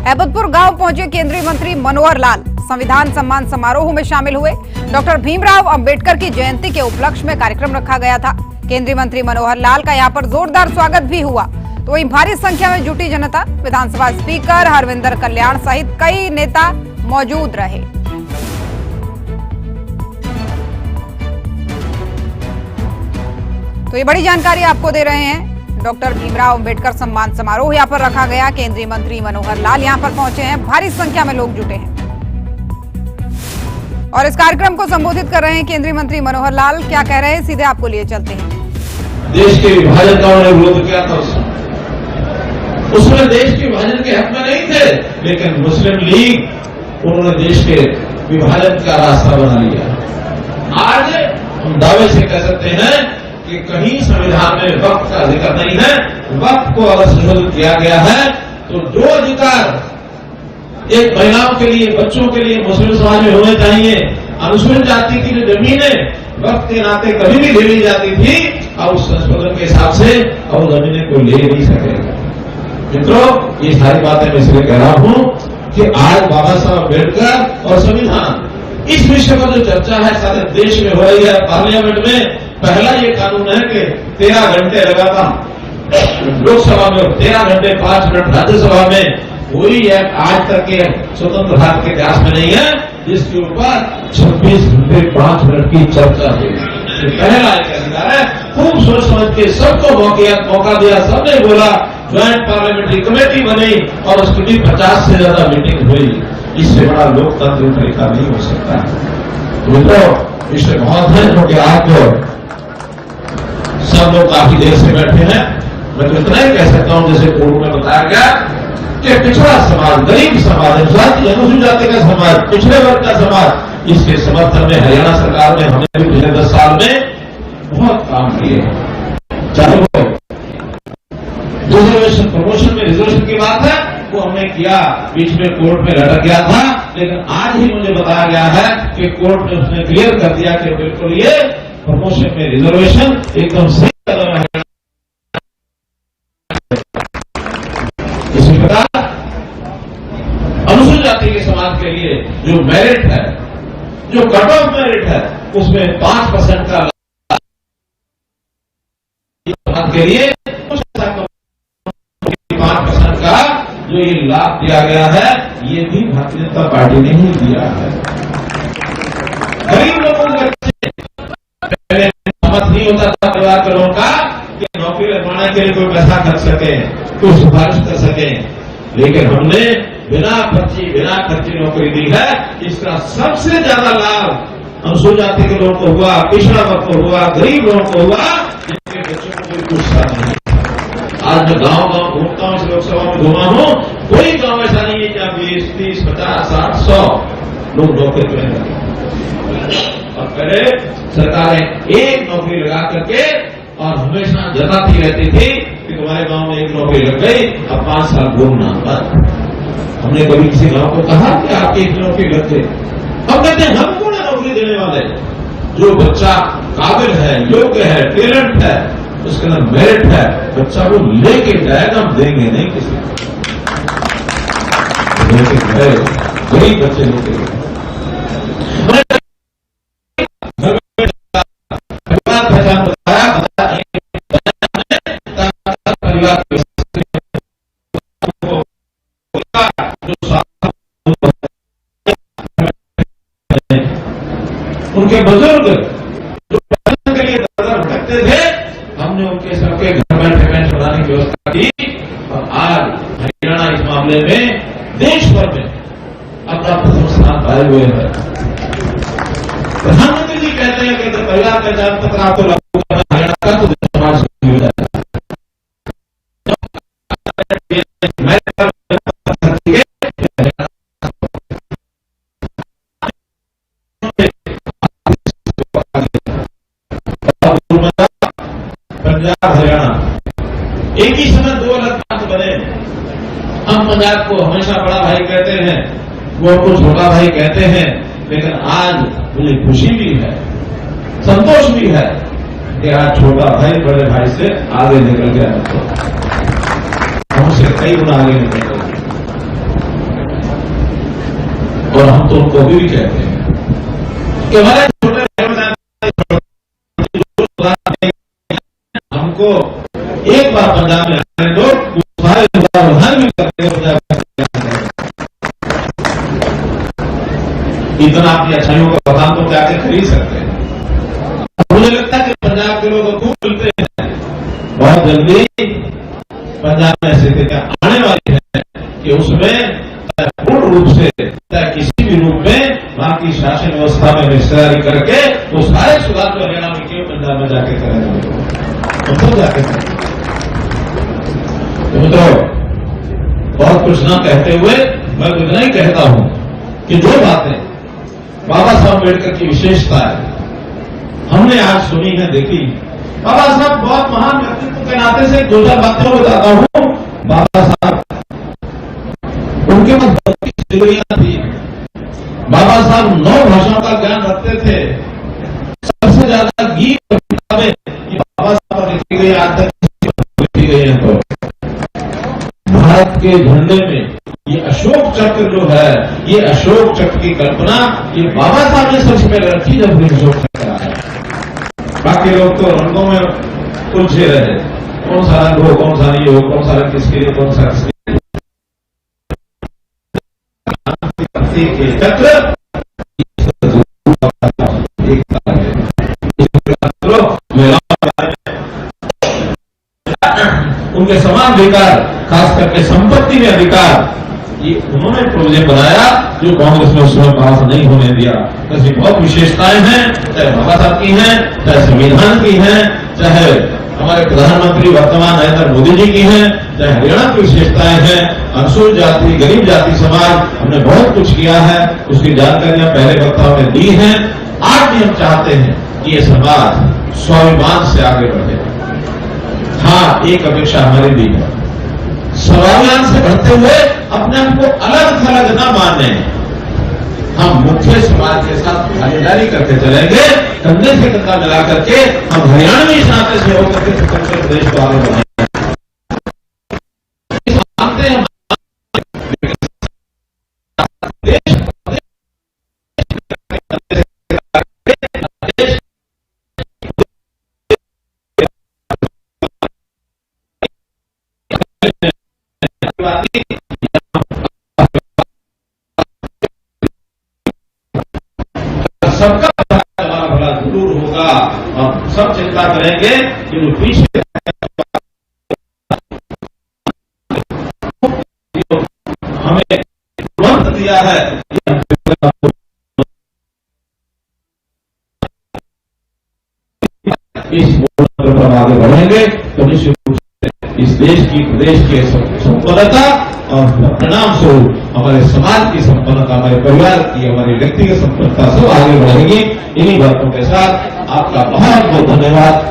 हैबतपुर गांव पहुंचे केंद्रीय मंत्री मनोहर लाल। संविधान सम्मान समारोह में शामिल हुए। डॉक्टर भीमराव अंबेडकर की जयंती के उपलक्ष्य में कार्यक्रम रखा गया था। केंद्रीय मंत्री मनोहर लाल का यहां पर जोरदार स्वागत भी हुआ। तो वहीं भारी संख्या में जुटी जनता, विधानसभा स्पीकर हरविंदर कल्याण सहित कई नेता मौजूद रहे। तो ये बड़ी जानकारी आपको दे रहे हैं। डॉक्टर भीमराव अंबेडकर सम्मान समारोह यहाँ पर रखा गया। केंद्रीय मंत्री मनोहर लाल यहाँ पर पहुंचे हैं। भारी संख्या में लोग जुटे हैं और इस कार्यक्रम को संबोधित कर रहे हैं केंद्रीय मंत्री मनोहर लाल। क्या कह रहे हैं, सीधे आपको लिए चलते हैं। देश के विभाजन का उन्होंने विरोध किया था। उसमें देश के विभाजन के हक में नहीं थे, लेकिन मुस्लिम लीग उन्होंने देश के विभाजन का रास्ता बना लिया। आज हम दावे से कह सकते हैं कि कहीं संविधान में वक्त का अधिकार नहीं है। वक्त को अगर संशोधित किया गया है तो जो अधिकार एक महिलाओं के लिए, बच्चों के लिए मुस्लिम समाज में होने चाहिए, अनुसूचित जाति की जो जमीनें वक्त के नाते कभी भी ले ली जाती थी, अब उस संशोधन के हिसाब से अब जमीनें कोई ले नहीं सकेगा। मित्रों, ये सारी बातें मैं इसलिए कह रहा हूं कि आज बाबा साहब अम्बेडकर और संविधान, इस विषय पर जो चर्चा है सारे देश में हो रही है। पार्लियामेंट में पहला ये कानून है कि 13 घंटे लगातार लोकसभा में, 13 घंटे 5 मिनट राज्यसभा में। कोई एक्ट आज तक के स्वतंत्र भारत के इतिहास में नहीं है जिसके ऊपर 26 घंटे 5 मिनट की चर्चा हुई। पहला एक अधिकार है। खूब सोच समझ के सबको मौका दिया, सबने बोला, ज्वाइंट पार्लियामेंट्री कमेटी बनी और उसकी भी 50 से ज्यादा मीटिंग हुई। इससे बड़ा लोकतांत्रिक तरीका नहीं हो सकता। मित्रों, इससे बहुत है क्योंकि आप सब लोग काफी देर से बैठे हैं। मैं तो इतना ही कह सकता हूं, जैसे पूर्व में बताया गया कि पिछड़ा समाज, गरीब समाज, अनुसूचित जाति का समाज, पिछड़े वर्ग का समाज, इसके समर्थन में हरियाणा सरकार ने हमने भी पिछले 10 साल में बहुत काम किए। चाहे वो रिजर्वेशन, प्रमोशन में रिजर्वेशन की बात है, वो हमने किया, बीच में कोर्ट में लटक गया था, लेकिन आज ही मुझे बताया गया है कि कोर्ट ने उसने क्लियर कर दिया कि बिल्कुल ये प्रमोशन में रिजर्वेशन एकदम सही कदम है। इसी प्रकार अनुसूचित जाति के समाज के लिए जो मेरिट है, जो कट ऑफ मेरिट है, उसमें 5% का समाज के लिए 5% का जो ये लाभ दिया गया है, ये भी भारतीय जनता पार्टी ने ही दिया है। गरीब लोगों के पहले समझ नहीं होता था परिवार के लोगों का कि नौकरी लगवाने के लिए कोई पैसा खर्च सके, कोई सिफारिश कर सके, लेकिन हमने बिना खर्ची नौकरी दी है। इसका सबसे ज्यादा लाभ अनुसूचित जाति के लोगों को हुआ, पिछड़ा वर्ग को हुआ, गरीब लोगों को हुआ, जिनके बच्चों को कोई पूछता नहीं। आज मैं गांव घूमता हूं, इस लोकसभा में घूमा हूं, कोई गांव ऐसा नहीं है जहां 20, 30, 50, 60, 100 लोग नौकरी करेंगे। और पहले सरकारें एक नौकरी लगा करके और हमेशा जताती रहती थी कि तुम्हारे गांव में एक नौकरी लग गई, अब 5 साल घूमना बस। हमने कभी किसी गांव को कहा कि आपकी एक नौकरी लग गई? हम कहते हैं हम कौन है नौकरी देने वाले? जो बच्चा काबिल है, योग्य है, टैलेंट है, उसके अंदर मेरिट है, बच्चा वो लेके जाएगा, हम देंगे नहीं किसी को। गरीब बच्चे लेके गए। पहचान बताया उनके बुजुर्ग जो पैसे के लिए दर भटकते थे, हमने उनके सबके घर बैठे बनाने की व्यवस्था की। और आज हरियाणा इस मामले में देश भर में अपना प्रथम स्थान पाए हुए हैं। प्रधानमंत्री जी कहते हैं कि परिवार पहचान पत्र आपको लागू करना हरियाणा का तो समाज हो जाए। पंजाब हरियाणा एक ही समय 2 अलग प्रांत बने। हम पंजाब को हमेशा बड़ा भाई कहते हैं, वो हमको छोटा भाई कहते हैं, लेकिन आज मुझे खुशी भी है, संतोष भी है कि आज छोटा भाई बड़े भाई से आगे निकल गया, हमसे कई गुना आगे निकल गया। और हम तो उनको अभी भी कहते हैं कि हमारे छोटे हमको एक बार पंजाब में आने दो, सारे प्रधान भी करते हैं पंजाब में। इतना अपनी अच्छाइयों का बदाम तो क्या खरीद सकते हैं। मुझे लगता है कि पंजाब के लोग खूब मिलते हैं, बहुत जल्दी पंजाब में स्थितियां आने वाली है कि उसमें पूर्ण रूप से किसी भी रूप में वहां की शासन व्यवस्था में हिस्सेदारी करके वो सारे सुधार को हरियाणा में क्यों पंजाब में जाके करेंगे, तो खुद जाके करेंगे। तो मित्रों, बहुत कुछ ना कहते हुए मैं इतना ही कहता हूं कि जो बातें बाबा साहब अम्बेडकर की विशेषता है हमने आज सुनी है, देखी। बाबा साहब बहुत महान व्यक्तित्व के नाते से दो चार बातों को बताता हूं। बाबा साहब, उनके पास 32 डिग्रियां थी। बाबा साहब 9 भाषाओं का ज्ञान रखते थे। सबसे ज्यादा गीत किताबें बाबा साहब पर लिखी गई, आज तक लिखी गई है। तो भारत के झंडे में ये अशोक चक्र जो है, ये अशोक चक्र की कल्पना ये बाबा साहब ने सबसे पहले रखी जब अशोक चक्र आया। बाकी लोग तो रंगों में उलझे रहे, कौन सा रंग हो, कौन सा नहीं हो, कौन सा रंग किसके लिए, कौन सा किसके चक्र उनके समान अधिकार, खास करके संपत्ति में अधिकार, ये उन्होंने प्रोविजन बनाया जो कांग्रेस ने उस समय पास नहीं होने दिया। ऐसी बहुत विशेषताएं हैं, चाहे बाबा साहब की हैं, चाहे संविधान की हैं, चाहे हमारे प्रधानमंत्री वर्तमान नरेंद्र मोदी जी की हैं, चाहे हरियाणा की विशेषताएं हैं। अनुसूचित जाति, गरीब जाति समाज, हमने बहुत कुछ किया है, उसकी जानकारियां पहले वक्ताओं ने दी हैं। आज भी हम चाहते हैं कि ये समाज स्वाभिमान से आगे बढ़े। हाँ, एक अपेक्षा हमारी भी है, स्वाभिमान से बढ़ते हुए अपने आप को अलग थलग न माने। हम मुख्य समाज के साथ भागीदारी करते चलेंगे, कंधे से कंधा मिला करके हम हरियाणवी नाते से होकर के स्वतंत्र प्रदेश को आगे बढ़ाएंगे। सबका हमारा भला जरूर होगा और सब चिंता करेंगे कि जो पीछे हमें तुरंत दिया है, इस मोड़ पर आगे बढ़ेंगे तो निश्चित रूप से इस देश की, प्रदेश की संपन्नता और परिणाम स्वरूप हमारे समाज की संपन्नता, हमारे परिवार की, हमारी व्यक्तिगत संपन्नता सब आगे बढ़ेगी। इन्हीं बातों के साथ आपका बहुत बहुत धन्यवाद।